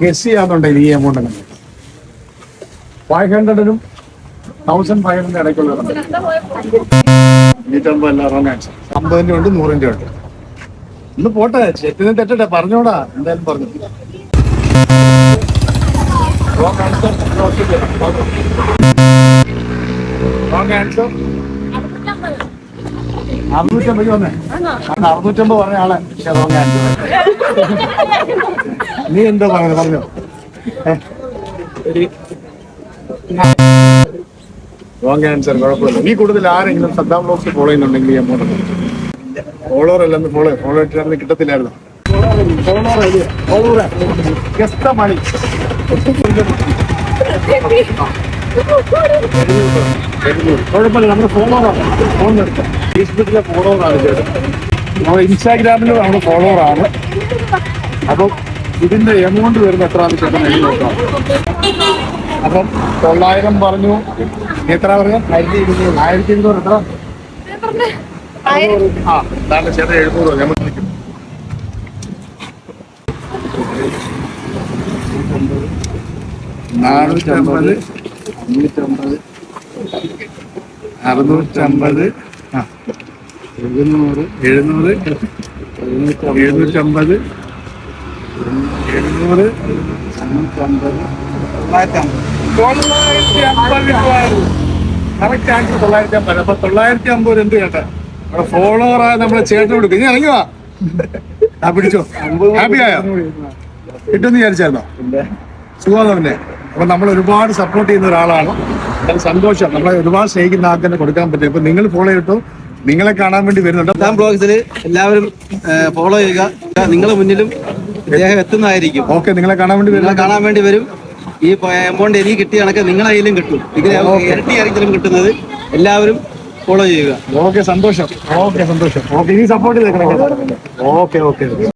Guess ചെയ്യാന്നുണ്ടെങ്കിൽ ഈ amount 500-നും 1500 ഇടയ്ക്കുള്ളതാണ്. 250 അല്ല, wrong answer. 50-ന്റെ ഉണ്ട്, 100-ന്റെ ഉണ്ട്. ഒന്ന് പോട്ടെ, ചെറ്റിന് തെറ്റട്ടെ, പറഞ്ഞോടാ. എന്തായാലും പറഞ്ഞു. Wrong answer. റോങ് ആൻസർ 650 വന്നേ. 650 പറഞ്ഞ ആളെ. പക്ഷെ റോങ് ആൻസർ. നീ എന്തോ പറഞ്ഞത് പറഞ്ഞോ. Wrong answer. കുഴപ്പമില്ല. നീ കൂടുതൽ ആരെങ്കിലും സദ്ദാം ബ്ലോഗ്സ് ഫോളോ ചെയ്യുന്നുണ്ടെങ്കിൽ ഈ എമൗണ്ട് ഫോളോവർ അല്ലെന്ന് ഫോളോ ഇട്ടായിരുന്നു കിട്ടത്തില്ലായിരുന്നു. മണി കുഴപ്പമില്ല. നമ്മുടെ ഫോളോവറാണ്. ഫോൺ എടുക്കാം. ഫേസ്ബുക്കിലെ ഫോളോവറാണ് ചേട്ടൻ. നമ്മുടെ ഇൻസ്റ്റാഗ്രാമിലും നമ്മുടെ ഫോളോവറാണ്. അപ്പം ഇതിന്റെ എമൗണ്ട് വരുന്ന എത്രയാണെന്ന് ചേട്ടൻ എഴുതി നോക്കാം. അപ്പം 900 പറഞ്ഞു. എത്ര പറഞ്ഞു? 1200. എത്ര? എന്താണ് ചേട്ടൻ 700? നമ്മൾ നിൽക്കും. 450, 550, 650, 700, 750, 750, 950. Correct answer 950. അപ്പൊ 950 എന്ത് ചേട്ടാ നമ്മുടെ ഫോളോവറായ നമ്മളെ ചേട്ടൻ കൊടുക്കും. ഇനി ഇറങ്ങുവാ. പിടിച്ചോ. ഹാപ്പി ആയോ? കിട്ടുമെന്ന് വിചാരിച്ചായിരുന്നോ? സുഖമാണ് പിന്നെ. അപ്പൊ നമ്മൾ ഒരുപാട് സപ്പോർട്ട് ചെയ്യുന്ന ഒരാളാണ്. സന്തോഷം. നമ്മളെ ഒരുപാട് സ്നേഹിക്കുന്ന ആൾക്ക് തന്നെ കൊടുക്കാൻ പറ്റും. അപ്പൊ നിങ്ങൾ ഫോളോ ചെയ്തിട്ടു. നിങ്ങളെ കാണാൻ വേണ്ടി വരുന്നുണ്ട്. സദ്ദാം ബ്ലോഗ്സിൽ എല്ലാവരും ഫോളോ ചെയ്യുക. നിങ്ങളെ മുന്നിലും ഇദ്ദേഹം എത്തുന്നതായിരിക്കും. ഓക്കെ. നിങ്ങളെ കാണാൻ വേണ്ടി വരും. ഈ എമൗണ്ട് എനിക്ക് കിട്ടിയ കണക്ക് നിങ്ങളെ കയ്യിലും കിട്ടും. ഇതിന് ഇരട്ടി ആയിരിക്കും കിട്ടുന്നത്. എല്ലാവരും ഫോളോ ചെയ്യുക. ഓക്കെ. സന്തോഷം. ഓക്കെ. ഇനി സപ്പോർട്ട് ചെയ്തേക്കണം. ഓക്കെ.